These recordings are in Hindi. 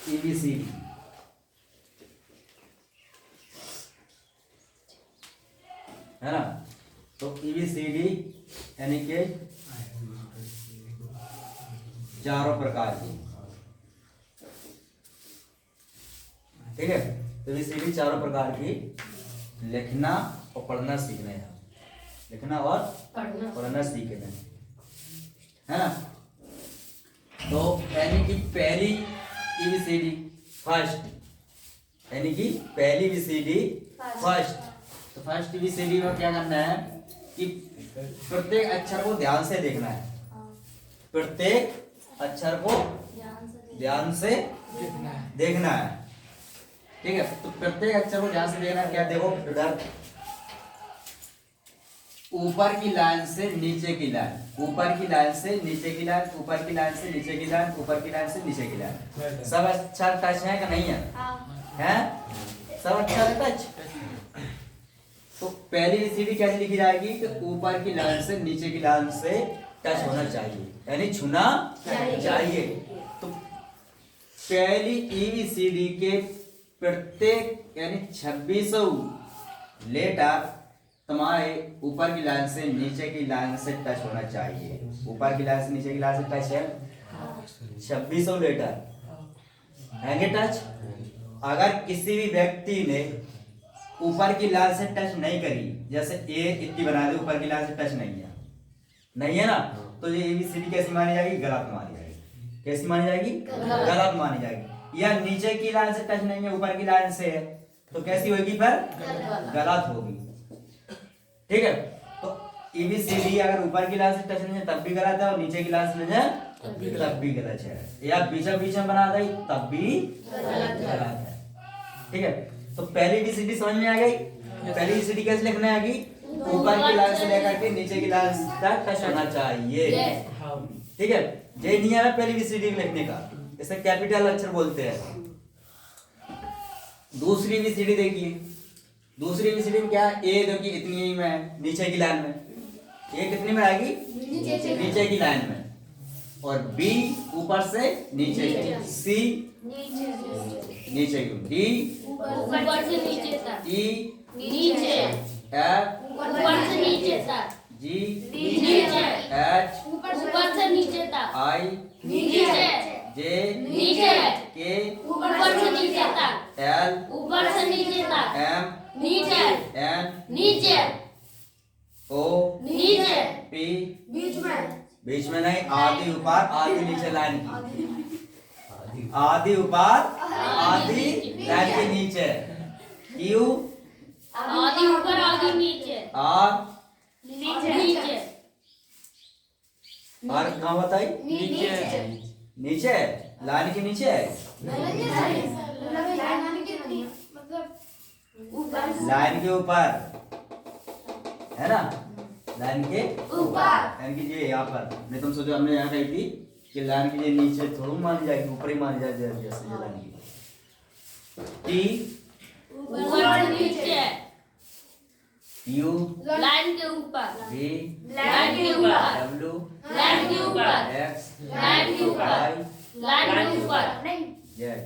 ABCD है ना। तो ABCD यानी कि चारों प्रकार की, ठीक है। तो ABCD चारों प्रकार की लिखना और पढ़ना सीखना है, लिखना और पढ़ना सीखना है ना। तो यानी कि पहली ABCD फर्स्ट, यानी कि पहली ABCD फर्स्ट। तो फर्स्ट ABCD में क्या करना है कि प्रत्येक अक्षर को ध्यान से देखना है, प्रत्येक अक्षर को ध्यान से देखना है, ठीक है। तो प्रत्येक अक्षर को ध्यान से देखना है। क्या देखो इधर, ऊपर की लाइन से नीचे की लाइन, ऊपर की लाइन से नीचे की लाइन, ऊपर की लाइन से नीचे की लाइन, ऊपर की लाइन से नीचे की लाइन, सब अक्षर टच है कि नहीं है? हैं? सब अक्षर टच। तो पहली ABCD कैसे लिखी जाएगी कि ऊपर की लाइन से नीचे की लाइन से टच होना चाहिए, यानी छूना चाहिए। तो पहली ABCD के प्रत्येक यानी 26 लेटर तुम्हारे ऊपर की लाइन से नीचे की लाइन से टच होना चाहिए। ऊपर की लाइन से नीचे की लाइन से टच है, 26 लेटर हैंगे टच। अगर किसी भी व्यक्ति ने ऊपर की लाइन से टच नहीं करी, जैसे ए इतनी बना दे, ऊपर की लाइन से टच नहीं है ना, तो ये ABCD कैसी मानी जाएगी? गलत मानी जाएगी। कैसी मानी जाएगी? गलत मानी जाएगी। या नीचे की लाइन से टच नहीं है, ऊपर की लाइन से है, तो कैसी होगी? फिर गलत होगी, ठीक है। तो ABCD अगर ऊपर की लाइन से टच नहीं है तब भी गलत है, और नीचे की लाइन से नहीं है तब भी गलत है, या बीच में बना दे तब भी गलत है, ठीक है। तो पहली ABCD समझ में आ गई। पहली ABCD कैसे लिखना है कि ऊपर की लाइन से लेकर के नीचे की लाइन तक टच होना चाहिए, ठीक है। ये नियम है पहली ABCD लिखने का, इसे कैपिटल अक्षर बोलते हैं। दूसरी ABCD देखिए, दूसरी ABCD में क्या है? ए देखिए इतनी ही में, नीचे की लाइन में, ए कितनी में आएगी? नीचे की लाइन में, और बी ऊपर से नीचे की, सी नीचे की, डी ऊपर से नीचे तक, ई नीचे, एफ ऊपर से नीचे तक, जी नीचे, एच ऊपर से नीचे तक, आई नीचे, जे नीचे, के ऊपर से नीचे तक, एल ऊपर से नीचे तक, एम नीचे, एन नीचे, ओ नीचे, पी बीच में नहीं, आधी ऊपर आधी नीचे लाइन की, आधी ऊपर आधी लाइन के नीचे, क्यू आधी ऊपर आधी नीचे, आर नीचे, आर कहाँ बताई? नीचे लाइन के नीचे, लाइन के ऊपर है ना, लाइन के ऊपर, यानी कि ये यहाँ पर नहीं, तुम सोचो हमने यहाँ कही थी कि लाइन के नीचे थोड़ी मानी जाएगी, ऊपर ही मानी जाएगी, जैसे ये लाइन की टी ऊपर से नीचे, यू लाइन के ऊपर, वी लाइन के ऊपर, डब्ल्यू लाइन के ऊपर, एक्स लाइन के ऊपर, वाई लाइन के ऊपर, जेड,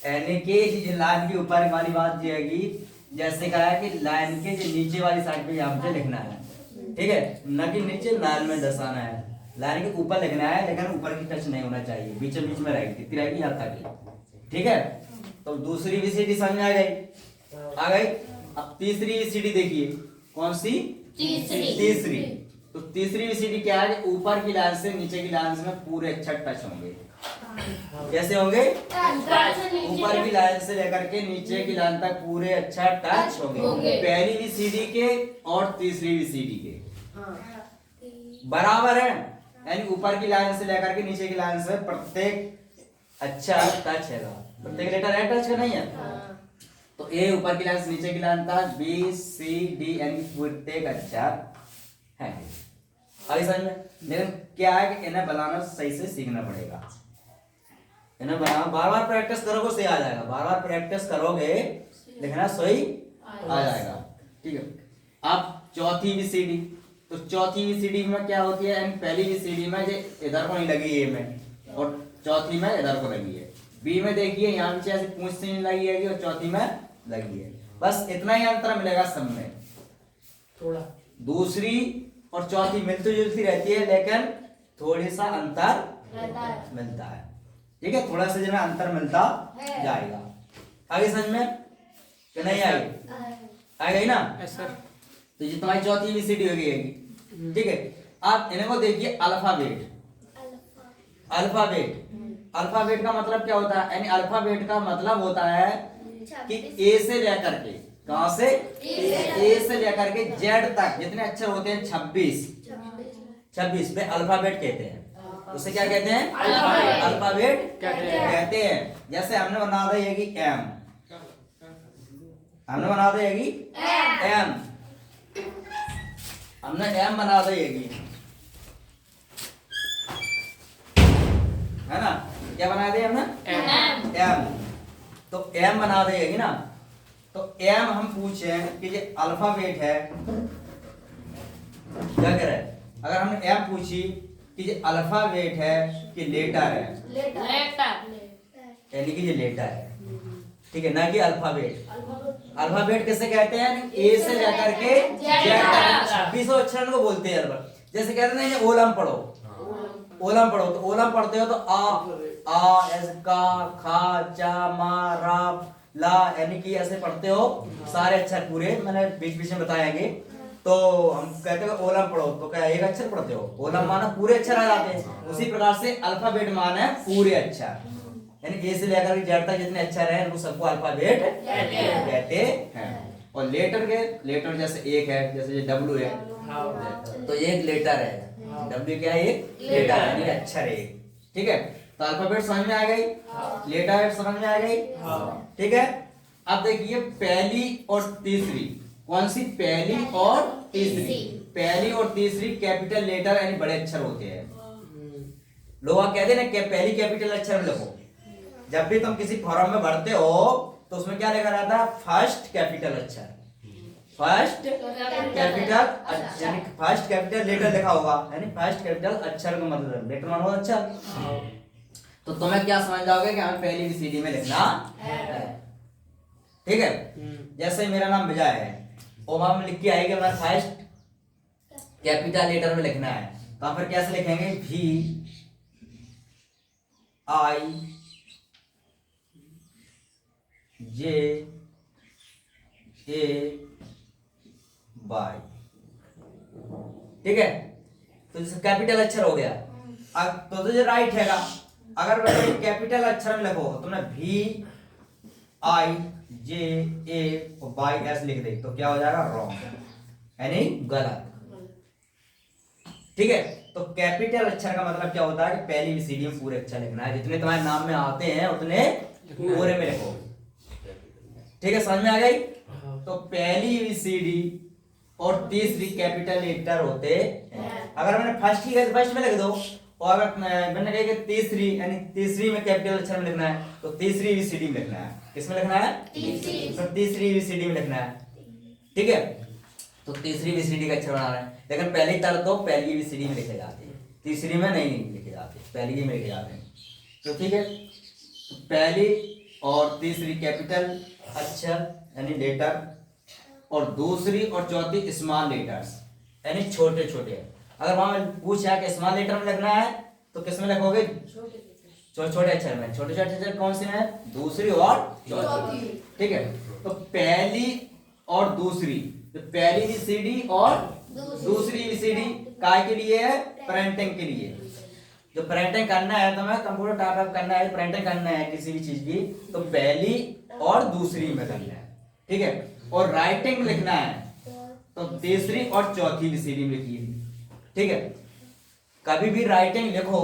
यानी कि ये लाइन के ऊपर वाली बात ये है कि जैसे कहा है कि लाइन के जो नीचे वाली साइड पे यहाँ पे लिखना है, ठीक है, न कि नीचे लाइन में दर्शाना है, लाइन के ऊपर लिखना है, लेकिन ऊपर की टच नहीं होना चाहिए, बीच में रहेगी, कितनी रहेगी? यहाँ तक, ठीक है। तो दूसरी ABCD समझ में आ गई। अब तीसरी ABCD देखिए, कौन सी? तीसरी। तो तीसरी ABCD क्या है? ऊपर की लाइन से नीचे की लाइन में पूरे अक्षर टच होंगे। कैसे होंगे? ऊपर की लाइन से लेकर के नीचे की लाइन तक पूरे अक्षर टच होंगे। पहली ABCD के और तीसरी ABCD के बराबर है, यानी ऊपर की लाइन से लेकर के नीचे की लाइन से प्रत्येक अक्षर टच है, प्रत्येक लेटर है टच का नहीं है। तो ए ऊपर की लाइन से नीचे की लाइन तक, बी सी डी यानी प्रत्येक अक्षर है। आगे समझ में? लेकिन क्या है कि इन्हें बनाना सही से सीखना पड़ेगा, इन्हें बनाना बार बार प्रैक्टिस करोगे सही आ जाएगा, बार बार प्रैक्टिस करोगे लिखना सही आ जाएगा, ठीक है। अब चौथी ABCD, तो चौथी ABCD में क्या होती है? पहली ABCD में जो इधर को नहीं लगी ए में, और चौथी में इधर को लगी है, बी में देखिए यहाँ नीचे ऐसे पूंछ से नहीं लगी है और चौथी में लगी है। बस इतना ही अंतर मिलेगा सब में। थोड़ा दूसरी और चौथी मिलती जुलती रहती है लेकिन थोड़ी सा अंतर मिलता है। ठीक है, थोड़ा सा जो है अंतर मिलता जाएगा। आगे समझ में कि नहीं आएगी? आ गई ना? सर तो ये तुम्हारी चौथी एबीसीडी हो गई। ठीक है, आप इनको देखिए अल्फाबेट। अल्फाबेट, अल्फाबेट का मतलब क्या होता है? यानी अल्फाबेट का मतलब होता है कि ए से लेकर के, कहां से? ए से लेकर के जेड तक जितने अक्षर होते हैं 26 पे अल्फाबेट कहते हैं। उसे क्या कहते हैं? अल्फाबेट कहते हैं। जैसे हमने बना दिया ये कि एम, हमने बना दिया ये कि एम, हमने एम बना दिया ये कि, है ना? क्या बना दिया हमने? एम। तो एम बना देगी ना। तो एम हम पूछे कि ये अल्फाबेट है, क्या कह रहे हैं? अगर हमने एम पूछी कि ये अल्फाबेट है कि लेटर है, यानी कि ये लेटर है। ठीक है ना, कि अल्फाबेट। अल्फाबेट किसे कहते हैं? ए से लेकर के जेड तक 26 अक्षर को बोलते हैं अल्फाबेट। जैसे कहते हैं ओलम पढ़ो, ओलम पढ़ो, तो ओलम पढ़ते हो तो आ ऐसे का, खा, चा, मा, रा, ला, यानी कि ऐसे पढ़ते हो सारे अक्षर पूरे। मैंने बीच बीच में बताएंगे। तो हम कहते हैं ओलम पढ़ो तो क्या एक अक्षर पढ़ते हो? ओलम माना पूरे अक्षर आ जाते हैं। उसी प्रकार से अल्फाबेट माना है पूरे अक्षर, यानी ए से लेकर जेड तक जितने अक्षर हैं उनको सबको अल्फाबेट कहते हैं। और लेटर के, लेटर जैसे एक है, जैसे ये डब्ल्यू है, तो ये एक लेटर है। डब्ल्यू क्या है? एक लेटर यानी अक्षर है। ठीक है, तो अल्फाबेट समझ में आ गई, लेटर समझ में आ गई। ठीक है, अब देखिए पहली और तीसरी, कौन सी? पहली और तीसरी। पहली और तीसरी कैपिटल लेटर यानी बड़े अक्षर होते हैं। लोग कहते हैं ना पहली कैपिटल अक्षर में लिखो। जब भी तुम किसी फॉर्म में भरते हो तो उसमें क्या लिखा रहता है? फर्स्ट कैपिटल अक्षर, फर्स्ट कैपिटल, यानी फर्स्ट कैपिटल लेटर लिखा होगा, यानी फर्स्ट कैपिटल अक्षर का मतलब लेटर मानो अक्षर। तो तुम्हें क्या समझ जाओगे कि हमें पहली एबीसीडी में लिखना है। ठीक है, जैसे मेरा नाम विजय है और वहां में लिख के आएगा मैं फर्स्ट कैपिटल लेटर में लिखना है, तो हम फिर कैसे लिखेंगे? V I J A Y। ठीक है, तो जैसे कैपिटल अक्षर हो गया। अब तो तुझे राइट हैगा। अगर मैं कैपिटल अक्षर में लिखो तुमने V I J A और Y ऐसे लिख दे तो क्या हो जाएगा? रॉन्ग, यानी गलत। ठीक है, तो कैपिटल अक्षर का मतलब क्या होता है कि पहली एबीसीडी में पूरे अक्षर लिखना है। जितने तुम्हारे नाम में आते हैं उतने पूरे में लिखो। ठीक है, समझ में आ गई? तो पहली एबीसीडी और तीसरी कैपिटल लेटर होते हैं। अगर मैंने फर्स्ट की तो फर्स्ट में लिख दो, और अगर मैंने कहा कि तीसरी, यानी तीसरी में कैपिटल अक्षर में लिखना है तो तीसरी एबीसीडी में लिखना है। किसमें लिखना है? तो तीसरी एबीसीडी में लिखना है। ठीक है, तो तीसरी एबीसीडी का अक्षर बना रहे हैं, लेकिन पहली तरह तो पहली एबीसीडी में लिखे जाते हैं, तीसरी में नहीं लिखे जाते, पहली ही में लिखे जाते हैं। तो ठीक है, तो पहली और तीसरी कैपिटल अक्षर यानी लेटर, और दूसरी और चौथी स्मॉल लेटर्स यानी छोटे छोटे। अगर वहां पूछा कि स्मॉल लेटर में लिखना है तो किसमें लिखोगे? छोटे अक्षर में। छोटे छोटे अक्षर कौन से हैं? दूसरी और चौथी। ठीक है, तो पहली और दूसरी, तो पहली एबीसीडी और दूसरी एबीसीडी काय के लिए है? प्रिंटिंग के लिए। जो प्रिंटिंग करना है तो मैं कंप्यूटर टाइप करना है, प्रिंटिंग करना है किसी भी चीज की, तो पहली और दूसरी में करना है। ठीक है, और राइटिंग लिखना है तो तीसरी और चौथी एबीसीडी में लिखिए। ठीक है, कभी भी राइटिंग लिखो,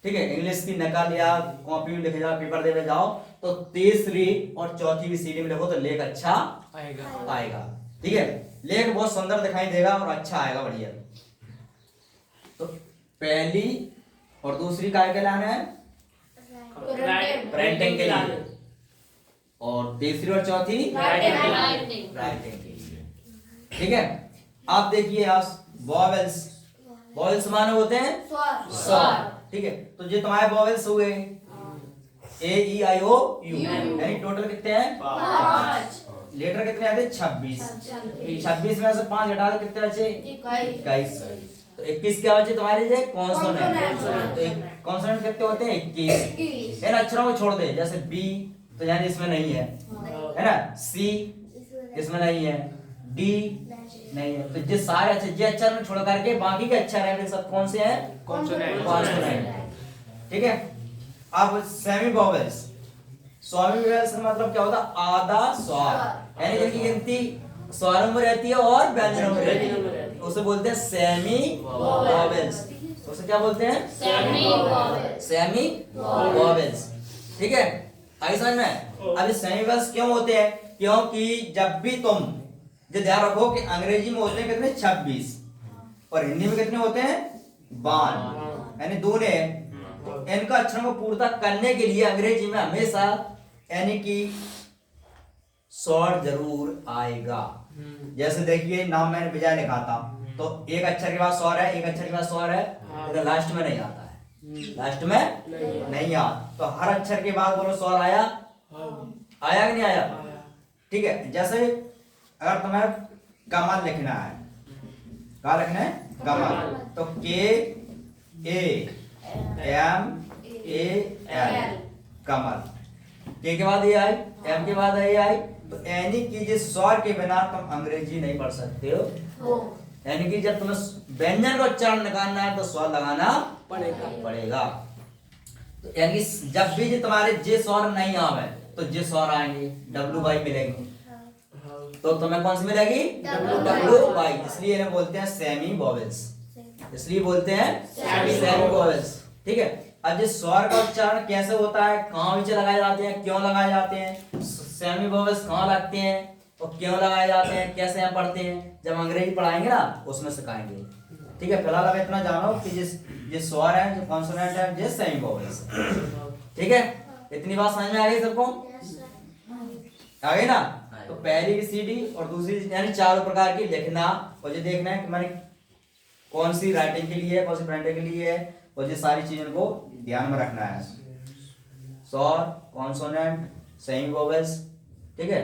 ठीक है, इंग्लिश की नकल या कॉपी में लिखे जाओ, पेपर देने जाओ, तो तीसरी और चौथी एबीसीडी में लिखो तो लेख अच्छा आएगा। ठीक है, लेख बहुत सुंदर दिखाई देगा और अच्छा आएगा, बढ़िया। तो पहली और दूसरी काय के लाना है? प्रिंटिंग के लिए, और तीसरी और चौथी राइटिंग के लिए। ठीक है, आप देखिए आज वॉवेल्स, वॉवेल्स माने होते हैं स्वर। ठीक है, तो ये तुम्हारे वॉवेल्स हुए, ए ई आई ओ यू, यानी टोटल कितने हैं? 5 लेटर कितने आते हैं? 26। 26 में से 5 घटा दो, कितने बचे? 21। तो 21 क्या बचे तुम्हारे? ये कॉन्सोनेंट। तो कॉन्सोनेंट कितने होते हैं? 21। इन अक्षरों को छोड़ दे, जैसे बी तो यानी इसमें नहीं है ना, सी इसमें नहीं है, डी नहीं है। तो ये सारे अक्षर, ये अक्षर में छोड़ करके बाकी के अक्षर हैं सब कौन से हैं? कॉन्सोनेंट। ठीक है। अब सेमी वोवेल्स, सेमी वोवेल्स का मतलब क्या होता है? आधा स्वर, यानी जिनकी गिनती स्वरों में रहती है और व्यंजनों में रहती है, उसे बोलते हैं सेमी वोवेल्स। उसे क्या बोलते हैं? Semi vowels. ठीक है, आई समझ में? अब ये सेमी वोवेल्स क्यों होते हैं? क्योंकि जब भी तुम ये ध्यान रखो कि अंग्रेजी में होते हैं कितने? 26 और हिंदी में कितने होते हैं? 52, यानी दूने। तो इनका अक्षरों को पूर्णता करने के लिए अंग्रेजी में हमेशा यानी कि स्वर जरूर आएगा। जैसे देखिए नाम मैंने विजय लिखा था, तो एक अक्षर के बाद स्वर है, एक अक्षर के बाद स्वर है, लेकिन लास्ट में नहीं आता है, लास्ट में नहीं आता। तो हर अक्षर के बाद बोलो स्वर आया, आया कि नहीं आया? ठीक है। जैसे अगर तुम्हें कमल लिखना है, क्या लिखना है? कमल। तो के ए एम ए एल, कमल। के बाद ए आई, एम के बाद ए आई। तो यानी कि जिस स्वर के बिना तुम अंग्रेजी नहीं पढ़ सकते हो, यानी कि जब तुम्हें व्यंजन का उच्चारण निकालना है तो स्वर लगाना पड़ेगा। तो यानी कि जब भी तुम्हारे जे स्वर नहीं आवे तो जे स्वर आएंगे, डब्ल्यू वाई मिलेंगे। तो तुम्हें कौन सी मिलेगी? W Y. इसलिए इन्हें बोलते हैं सेमी वोवेल्स, इसलिए बोलते हैं सेमी वोवेल्स। ठीक है। अब जिस स्वर का उच्चारण कैसे होता है, कहाँ नीचे लगाए जाते हैं, क्यों लगाए जाते हैं, सेमी वोवेल्स कहाँ लगते हैं और क्यों लगाए जाते हैं, कैसे हम पढ़ते हैं, जब अंग्रेजी पढ़ाएंगे ना उसमें सिखाएंगे। ठीक है। फिलहाल अब इतना जानो कि जिस स्वर है, जो कॉन्सोनेंट है, जो सेमी वोवेल्स। ठीक है। इतनी बात समझ में आ गई सबको? आ गई ना? तो पहली की सीडी और दूसरी यानी चारों प्रकार की लिखना, और ये देखना है कि मैंने कौन सी राइटिंग के लिए है, कौन सी प्रिंटिंग के लिए है, और ये सारी चीजों को ध्यान में रखना है। स्वर, कॉन्सोनेंट, सेमी वोवेल्स। ठीक है।